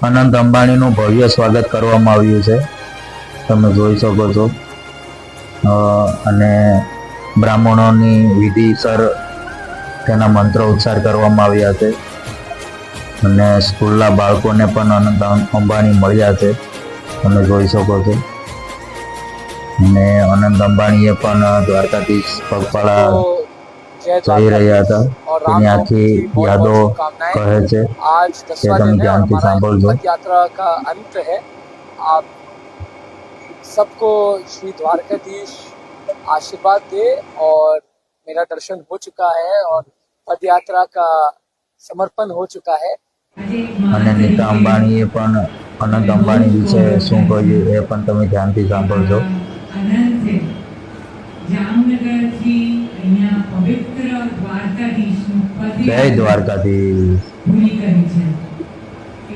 અનંત અંબાણીનું ભવ્ય સ્વાગત કરવામાં આવ્યું છે, તમે જોઈ શકો છો. અને બ્રાહ્મણોની વિધિસર તેના મંત્ર ઉચ્ચાર કરવામાં આવ્યા છે અને સ્કૂલના બાળકોને પણ અનંત અંબાણી મળ્યા છે, તમે જોઈ શકો છો. અને અનંત અંબાણીએ પણ દ્વારકાધીશ પગપાળા જઈ રહ્યા હતા, તેની આખી યાદો કહે છે કે તમે ધ્યાનથી સાંભળજો. यात्रा का अंत है. आप सबको श्री द्वारकाधीश आशीर्वाद दे और मेरा दर्शन हो चुका है और पद यात्रा का समर्पण हो चुका है. અને નીતા અંબાણીએ પણ અનંત અંબાણી વિશે શું કહ્યું એ પણ તમે ધ્યાનથી સાંભળજો. જય દ્વારકાધીશ.